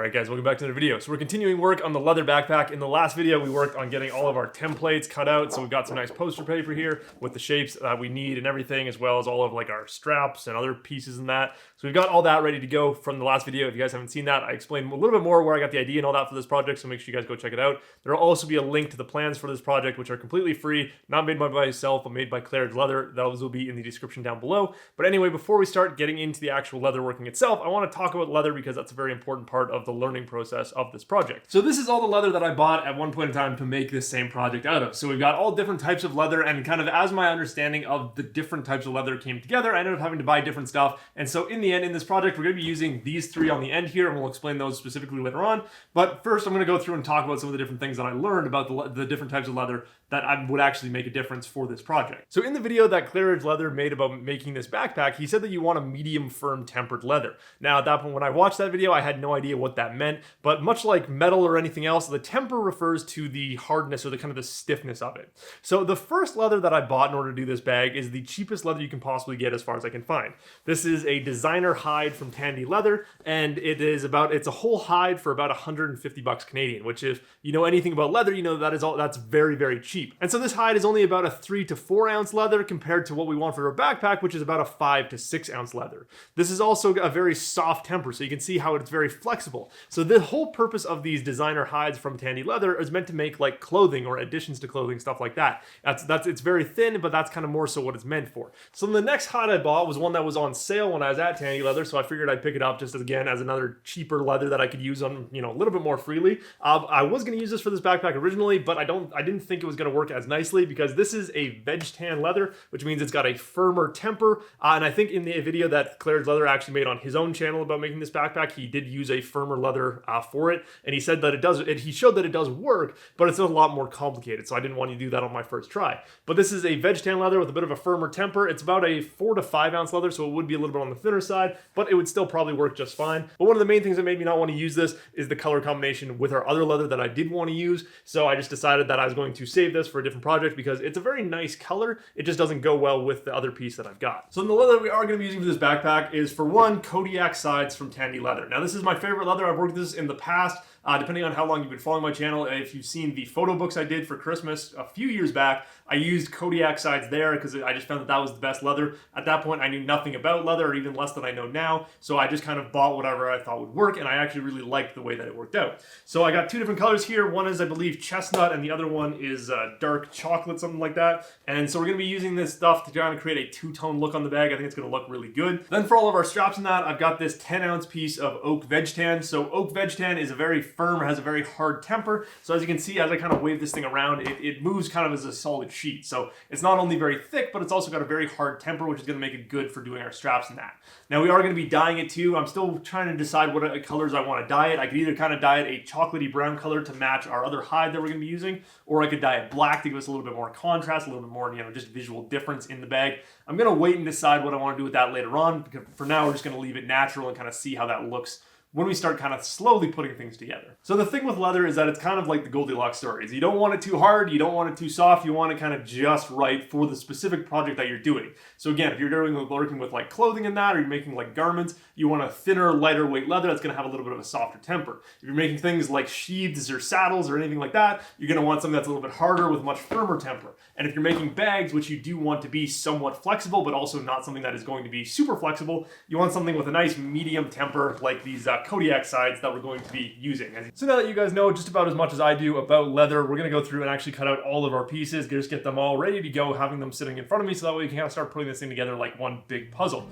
Alright guys, welcome back to another video. So we're continuing work on the leather backpack. In the last video, we worked on getting all of our templates cut out. So we've got some nice poster paper here with the shapes that we need and everything, as well as all of like our straps and other pieces in that. So we've got all that ready to go from the last video. If you guys haven't seen that, I explained a little bit more where I got the idea and all that for this project. So make sure you guys go check it out. There will also be a link to the plans for this project, which are completely free, not made by myself, but made by Redridge Leather. Those will be in the description down below. But anyway, before we start getting into the actual leather working itself, I want to talk about leather because that's a very important part of the learning process of this project. So this is all the leather that I bought at one point in time to make this same project out of. So we've got all different types of leather, and kind of as my understanding of the different types of leather came together, I ended up having to buy different stuff. And so in the end, in this project, we're going to be using these three on the end here, and we'll explain those specifically later on. But first, I'm going to go through and talk about some of the different things that I learned about the different types of leather that would actually make a difference for this project. So in the video that Redridge Leather made about making this backpack, he said that you want a medium firm tempered leather. Now at that point, when I watched that video, I had no idea what that meant, but much like metal or anything else, the temper refers to the hardness or the kind of the stiffness of it. So the first leather that I bought in order to do this bag is the cheapest leather you can possibly get as far as I can find. This is a designer hide from Tandy Leather, and it's a whole hide for about 150 bucks Canadian, which if you know anything about leather, you know that's very, very cheap. And so this hide is only about a 3 to 4 ounce leather compared to what we want for our backpack, which is about a 5 to 6 ounce leather. This is also a very soft temper, so you can see how it's very flexible. So the whole purpose of these designer hides from Tandy Leather is meant to make like clothing or additions to clothing, stuff like that. It's very thin, but that's kind of more so what it's meant for. So the next hide I bought was one that was on sale when I was at Tandy Leather, so I figured I'd pick it up just again as another cheaper leather that I could use on, you know, a little bit more freely. I was going to use this for this backpack originally, but I didn't think it was going to work as nicely because this is a veg tan leather, which means it's got a firmer temper. And I think in the video that Redridge Leather actually made on his own channel about making this backpack, he did use a firmer leather for it, and he said that he showed that it does work, but it's a lot more complicated. So I didn't want to do that on my first try. But this is a veg tan leather with a bit of a firmer temper. It's about a 4 to 5 ounce leather, so it would be a little bit on the thinner side, but it would still probably work just fine. But one of the main things that made me not want to use this is the color combination with our other leather that I did want to use. So I just decided that I was going to save this for a different project because it's a very nice color. It just doesn't go well with the other piece that I've got. So the leather we are going to be using for this backpack is, for one, Kodiak sides from Tandy Leather. Now this is my favorite leather. I've worked with this in the past. Depending on how long you've been following my channel, if you've seen the photo books I did for Christmas a few years back, I used Kodiak sides there because I just found that was the best leather. At that point, I knew nothing about leather, or even less than I know now, so I just kind of bought whatever I thought would work, and I actually really liked the way that it worked out. So I got two different colors here. One is, I believe, chestnut, and the other one is dark chocolate, something like that. And so we're going to be using this stuff to kind of create a two-tone look on the bag. I think it's going to look really good. Then for all of our straps in that, I've got this 10-ounce piece of oak veg tan. So oak veg tan is a very firm, has a very hard temper. So as you can see, as I kind of wave this thing around, it moves kind of as a solid sheet. So it's not only very thick, but it's also got a very hard temper, which is going to make it good for doing our straps and that. Now we are going to be dyeing it too. I'm still trying to decide what colors I want to dye it. I could either kind of dye it a chocolatey brown color to match our other hide that we're going to be using, or I could dye it black to give us a little bit more contrast, a little bit more, you know, just visual difference in the bag. I'm going to wait and decide what I want to do with that later on, because for now we're just going to leave it natural and kind of see how that looks when we start kind of slowly putting things together. So the thing with leather is that it's kind of like the Goldilocks stories. You don't want it too hard, you don't want it too soft, you want it kind of just right for the specific project that you're doing. So again, if you're working with like clothing and that, or you're making like garments, you want a thinner, lighter weight leather that's gonna have a little bit of a softer temper. If you're making things like sheaths or saddles or anything like that, you're gonna want something that's a little bit harder with much firmer temper. And if you're making bags, which you do want to be somewhat flexible, but also not something that is going to be super flexible, you want something with a nice medium temper like these Kodiak sides that we're going to be using. So now that you guys know just about as much as I do about leather, we're going to go through and actually cut out all of our pieces, just get them all ready to go, having them sitting in front of me, so that way we can kind of start putting this thing together like one big puzzle.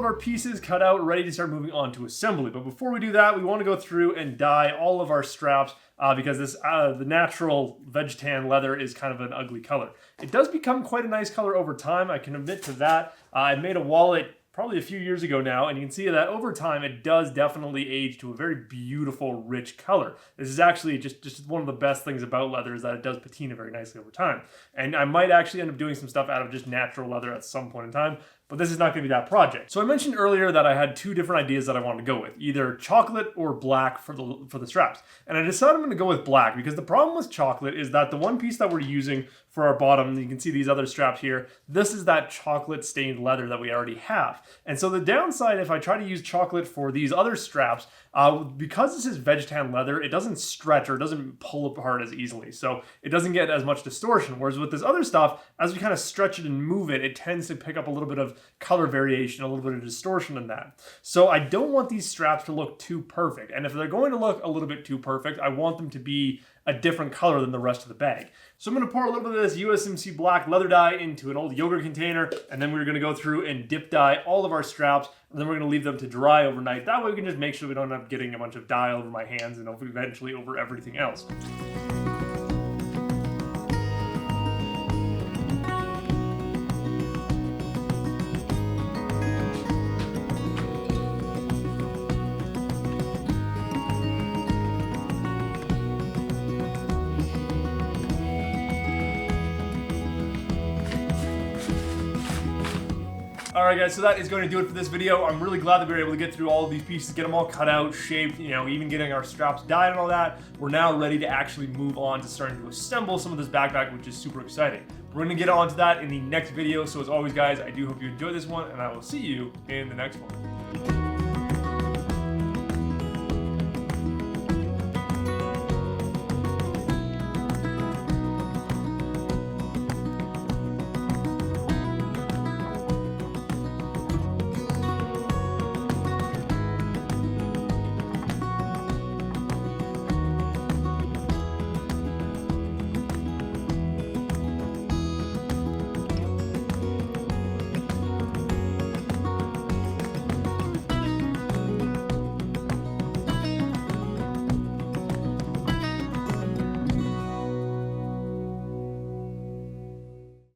of our pieces cut out, ready to start moving on to assembly. But before we do that, we want to go through and dye all of our straps because the natural veg tan leather is kind of an ugly color. It does become quite a nice color over time, I can admit to that. I made a wallet probably a few years ago now, and you can see that over time it does definitely age to a very beautiful, rich color. This is actually just one of the best things about leather, is that it does patina very nicely over time. And I might actually end up doing some stuff out of just natural leather at some point in time, but this is not going to be that project. So I mentioned earlier that I had two different ideas that I wanted to go with, either chocolate or black for the straps. And I decided I'm going to go with black because the problem with chocolate is that the one piece that we're using for our bottom, you can see these other straps here, this is that chocolate stained leather that we already have. And so the downside, if I try to use chocolate for these other straps, because this is veg tan leather, it doesn't stretch or it doesn't pull apart as easily. So it doesn't get as much distortion. Whereas with this other stuff, as we kind of stretch it and move it, it tends to pick up a little bit of color variation, a little bit of distortion in that. So I don't want these straps to look too perfect. And if they're going to look a little bit too perfect, I want them to be a different color than the rest of the bag. So I'm going to pour a little bit of this USMC black leather dye into an old yogurt container, and then we're going to go through and dip dye all of our straps, and then we're going to leave them to dry overnight. That way we can just make sure we don't end up getting a bunch of dye over my hands and eventually over everything else. Alright guys, so that is going to do it for this video. I'm really glad that we were able to get through all of these pieces, get them all cut out, shaped, even getting our straps dyed and all that. We're now ready to actually move on to starting to assemble some of this backpack, which is super exciting. We're going to get on to that in the next video. So as always guys, I do hope you enjoyed this one, and I will see you in the next one.